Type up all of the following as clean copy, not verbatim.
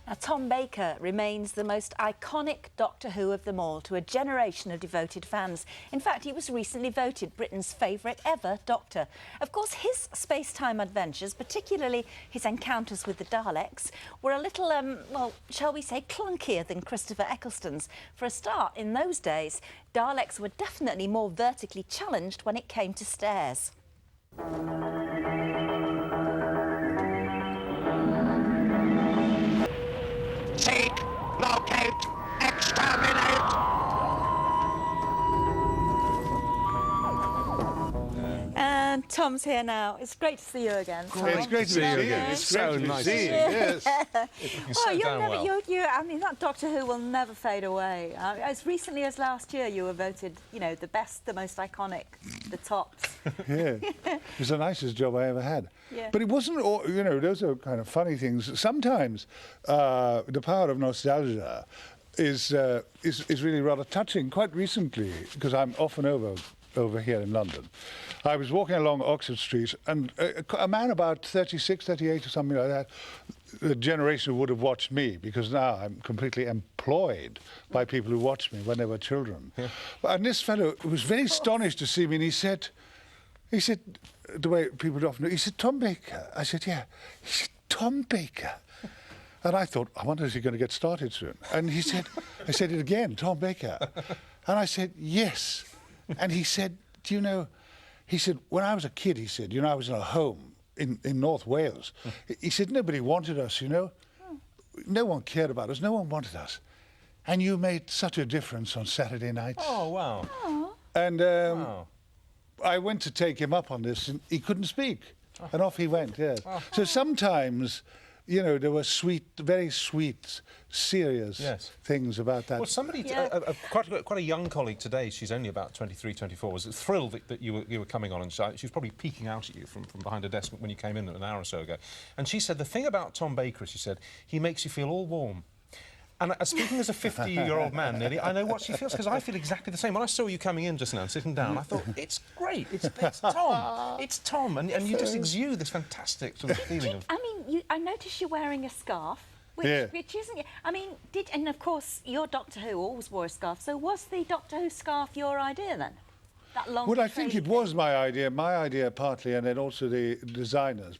Now, Tom Baker remains the most iconic Doctor Who of them all to a generation of devoted fans. In fact, he was recently voted Britain's favourite ever Doctor. Of course, his space-time adventures, particularly his encounters with the Daleks, were a little, well, shall we say, clunkier than Christopher Eccleston's. For a start, in those days, Daleks were definitely more vertically challenged when it came to stairs. Seek, locate, exterminate! And Tom's here now. It's great to see you again, Tom. It's great to see you again. It's so nice to see you. Yes. I mean, that Doctor Who will never fade away. As recently as last year, you were voted, you know, the best, the most iconic, the tops. Yeah. It was the nicest job I ever had. Yeah. But it wasn't all, you know, those are kind of funny things. Sometimes the power of nostalgia is really rather touching. Quite recently, because I'm often over here in London, I was walking along Oxford Street, and a man about 36, 38 or something like that, the generation who would have watched me, because now I'm completely employed by people who watched me when they were children. Yeah. And this fellow was very astonished to see me, and he said, the way people would often do, he said, "Tom Baker." I said, "Yeah." He said, "Tom Baker." And I thought, I wonder, is he going to get started soon? And he said, I said it again, "Tom Baker." And I said, "Yes." And he said, "Do you know," he said, "when I was a kid," he said, "you know, I was in a home in North Wales." He said, "Nobody wanted us, you know. No one cared about us. No one wanted us. And you made such a difference on Saturday nights." Oh, wow. And Wow. I went to take him up on this, and he couldn't speak. And off he went, yes. So sometimes, you know, there were sweet, very sweet, serious things about that. Well, somebody, quite a young colleague today, she's only about 23, 24, was thrilled that you were coming on, and she was probably peeking out at you from behind a desk when you came in an hour or so ago. And she said, the thing about Tom Baker, she said, he makes you feel all warm. And speaking as a 50-year-old man, nearly, I know what she feels, because I feel exactly the same. When I saw you coming in just now and sitting down, I thought, it's great, it's Tom, it's Tom, and you just exude this fantastic sort of feeling of... I mean, I noticed you're wearing a scarf, which isn't... I mean, and of course, your Doctor Who always wore a scarf, so was the Doctor Who scarf your idea then? That long Well, I think it was my idea partly, and then also the designers,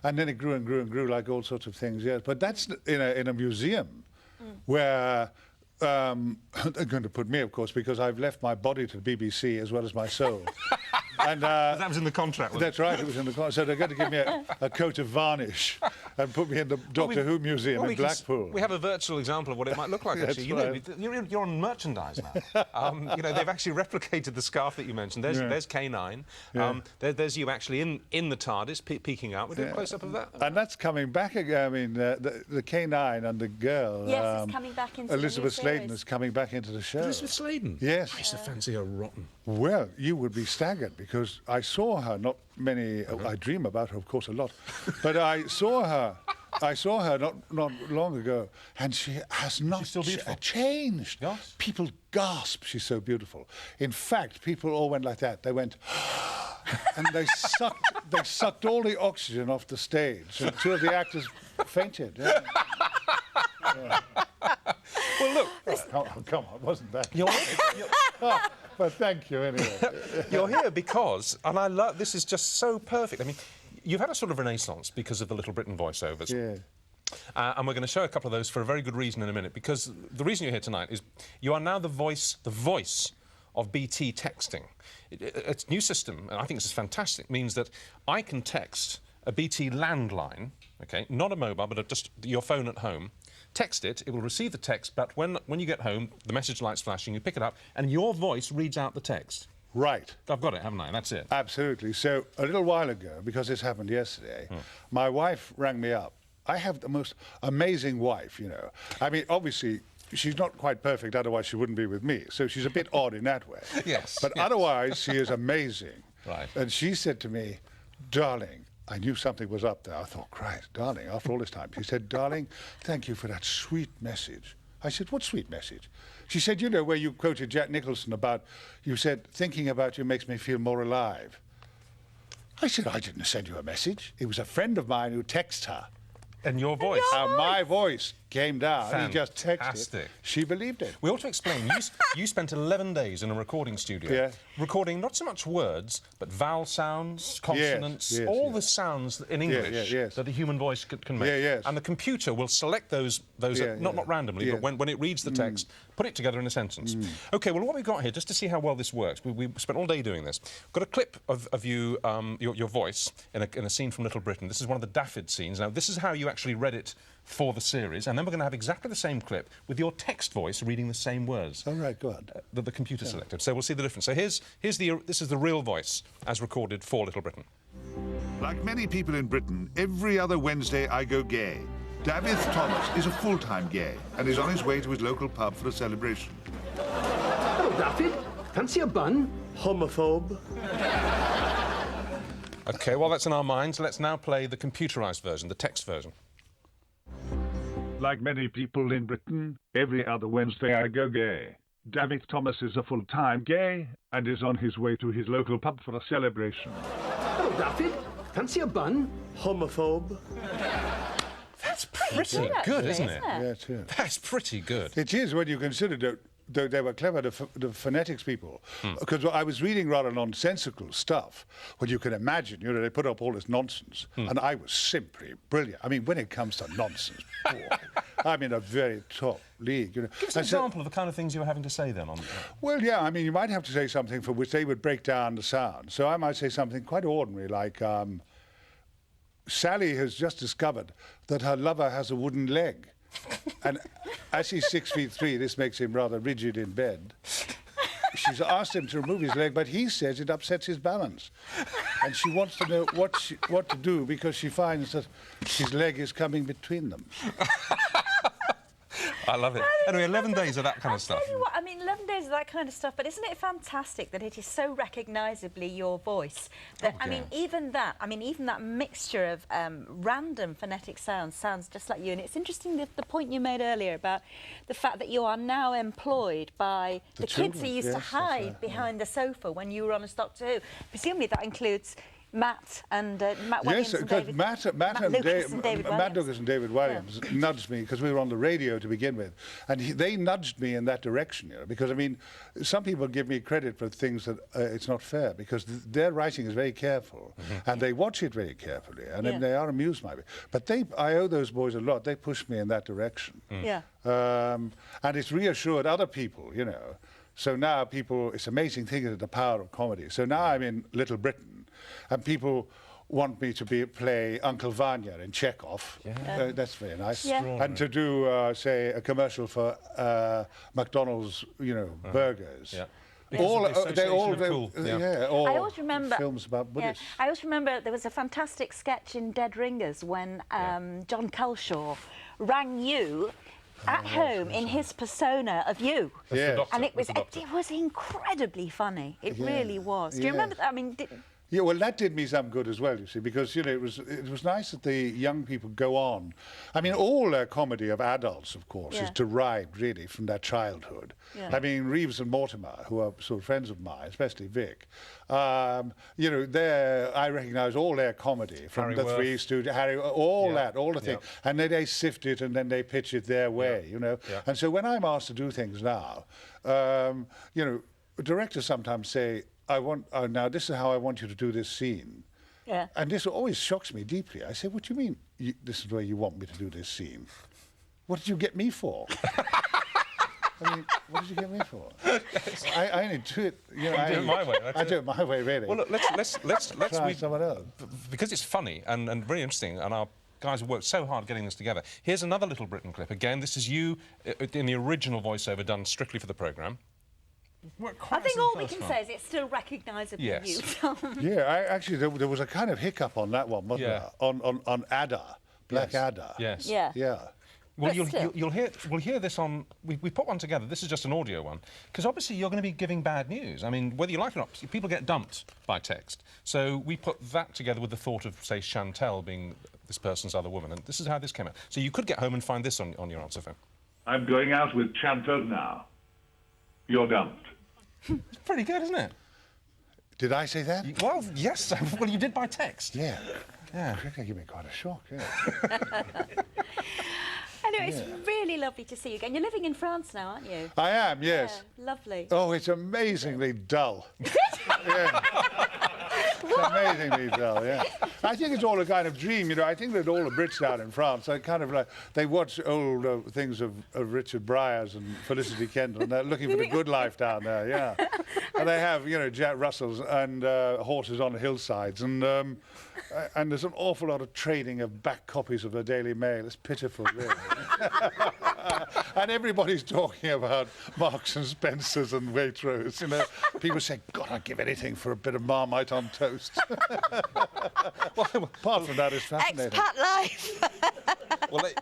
and then it grew and grew and grew like all sorts of things, yes. But that's in a museum. Where they're going to put me, of course, because I've left my body to the BBC as well as my soul. And that was in the contract, wasn't it? That's right, it was in the contract. So they're going to give me a coat of varnish and put me in the Doctor Who Museum in Blackpool. We have a virtual example of what it might look like, actually. You know, you're on merchandise now. You know, they've actually replicated the scarf that you mentioned. There's K9. There's you actually in the TARDIS, peeking out. We'll do a close-up of that. And that's coming back again. I mean, the K9 and the girl... Yes, it's coming back into Elizabeth the new Sladen is coming back into the show. Elizabeth Sladen? Yes. I used to fancy her rotten. Well, you would be staggered, because I saw her, not many, I dream about her, of course, a lot, but I saw her not long ago, and she has not changed. Yes. People gasp, she's so beautiful. In fact, people all went like that. They went, and they sucked all the oxygen off the stage, and two of the actors fainted. Yeah. Yeah. Well, look. Come on, wasn't that? But thank you anyway. You're here because, and I love, this is just so perfect. I mean, you've had a sort of renaissance because of the Little Britain voiceovers. Yeah. And we're going to show a couple of those for a very good reason in a minute, because the reason you're here tonight is you are now the voice of BT texting. It's a new system, and I think this is fantastic. It means that I can text a BT landline, okay, not a mobile, but just your phone at home. Text it, it will receive the text, but when you get home, the message light's flashing, you pick it up, and your voice reads out the text. Right. I've got it, haven't I? That's it. Absolutely. So, a little while ago, because this happened yesterday, my wife rang me up. I have the most amazing wife, you know. I mean, obviously, she's not quite perfect, otherwise she wouldn't be with me, so she's a bit odd in that way. Yes. But otherwise, she is amazing. Right. And she said to me, "Darling," I knew something was up there. I thought, Christ, darling, after all this time. She said, "Darling, thank you for that sweet message." I said, "What sweet message?" She said, "You know, where you quoted Jack Nicholson about, you said, 'Thinking about you makes me feel more alive.'" I said, "I didn't send you a message. It was a friend of mine who texted her." And your voice. My voice came down. He just texted. Fantastic. She believed it. We ought to explain, you spent 11 days in a recording studio, Yeah. recording not so much words, but vowel sounds, consonants, all the sounds in English that the human voice can make. And the computer will select those not randomly, but when it reads the text, put it together in a sentence. OK, well, what we've got here, just to see how well this works, we spent all day doing this. We've got a clip of you, your voice, in a scene from Little Britain. This is one of the Daffod scenes. Now, this is how you actually read it for the series, and then we're going to have exactly the same clip with your text voice reading the same words. All right, go on. That the computer selected. So we'll see the difference. So this is the real voice as recorded for Little Britain. Like many people in Britain, every other Wednesday I go gay. David Thomas is a full-time gay and is on his way to his local pub for a celebration. Hello, Daffod. Fancy a bun? Homophobe. OK, well, that's in our minds. Let's now play the computerised version, the text version. Like many people in Britain, every other Wednesday I go gay. David Thomas is a full-time gay and is on his way to his local pub for a celebration. Hello, Daffod. Fancy a bun? Homophobe. That's pretty good, isn't it? Yeah, it's good. That's pretty good. It is when you consider that they were clever, the phonetics people. Because I was reading rather nonsensical stuff, when you can imagine, you know, they put up all this nonsense, and I was simply brilliant. I mean, when it comes to nonsense, boy, I'm in a very top league. You know. Give us an example of the kind of things you were having to say then. Well, yeah, I mean, you might have to say something for which they would break down the sound. So I might say something quite ordinary, like, Sally has just discovered that her lover has a wooden leg. And as he's 6'3", this makes him rather rigid in bed. She's asked him to remove his leg, but he says it upsets his balance. And she wants to know what to do because she finds that his leg is coming between them. I love it. Anyway, 11 days of that kind of stuff. Tell you what, I mean, 11 days of that kind of stuff, but isn't it fantastic that it is so recognisably your voice? That, I mean, even that mixture of random phonetic sounds sounds just like you. And it's interesting the point you made earlier about the fact that you are now employed by the kids who used to hide behind the sofa when you were on as Doctor Who. Presumably that includes Matt and Matt Williams. Yes, because Matt Lucas and David Williams Yeah. nudged me because we were on the radio to begin with, and they nudged me in that direction. You know, because I mean, some people give me credit for things that it's not fair because their writing is very careful, and they watch it very carefully, and then they are amused by it. But I owe those boys a lot. They pushed me in that direction. Yeah. And it's reassured other people. You know, so now it's amazing thing is the power of comedy. So now I'm in Little Britain. And people want me to play Uncle Vanya in Chekhov. Yeah. That's very nice. Yeah. And to do, say, a commercial for McDonald's, you know, burgers. Yeah. They're all cool. I always remember films about Buddhists. I always remember there was a fantastic sketch in Dead Ringers when John Culshaw rang you at home in his persona of you. Yeah. And it was incredibly funny. It really was. Do you remember that? I mean, yeah, well, that did me some good as well, you see, because, you know, it was nice that the young people go on. I mean, all comedy of adults, of course, is derived, really, from their childhood. Yeah. I mean, Reeves and Mortimer, who are sort of friends of mine, especially Vic, you know, I recognise all their comedy from Harry the Worth. Three Stooges, Harry, all the thing. And then they sift it and then they pitch it their way, you know. Yeah. And so when I'm asked to do things now, you know, directors sometimes say, now this is how I want you to do this scene. Yeah. And this always shocks me deeply. I say, what do you mean this is the way you want me to do this scene? What did you get me for? I mean, what did you get me for? I only do it, you know. You do it my way. I do it my way, really. Well, look, let's try someone else. Because it's funny and very interesting, and our guys have worked so hard getting this together. Here's another Little Britain clip. Again, this is you in the original voiceover done strictly for the programme. I think all we can say is it's still recognisably you. Yeah, actually, there was a kind of hiccup on that one, wasn't there? On Ada, Black Ada. Yes. Yeah. Yeah. Well, we'll hear this on. We put one together. This is just an audio one because obviously you're going to be giving bad news. I mean, whether you like it or not, people get dumped by text. So we put that together with the thought of, say, Chantel being this person's other woman, and this is how this came out. So you could get home and find this on your answer phone. I'm going out with Chantal now. You're dumped. It's pretty good, isn't it? Did I say that? Well, yes. Well, you did by text. Yeah. Yeah. That gave me quite a shock, yeah. Anyway, it's really lovely to see you again. You're living in France now, aren't you? I am, yes. Yeah, lovely. Oh, it's amazingly dull. Yeah. It's amazingly dull, yeah. I think it's all a kind of dream, you know. I think that all the Brits down in France, they kind of like, they watch old things of Richard Bryars and Felicity Kendall, and they're looking for the good life down there, yeah. And they have, you know, Jack Russells and horses on the hillsides, and there's an awful lot of trading of back copies of the Daily Mail. It's pitiful, really. And everybody's talking about Marks and Spencers and Waitrose, you know. People say, God, I'd give anything for a bit of Marmite on toast. Apart from that, it's fascinating. Expat life.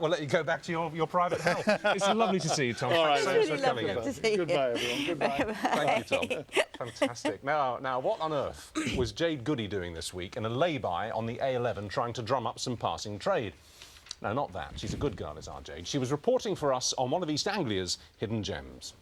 We'll let you go back to your private health. It's lovely to see you, Tom. All right, Thanks really for coming lovely in. to see you. Goodbye, everyone. Goodbye. Thank you, Tom. Fantastic. Now, what on earth was Jade Goody doing this week in a lay-by on the A11 trying to drum up some passing trade? No, not that. She's a good girl, is our Jade. She was reporting for us on one of East Anglia's hidden gems.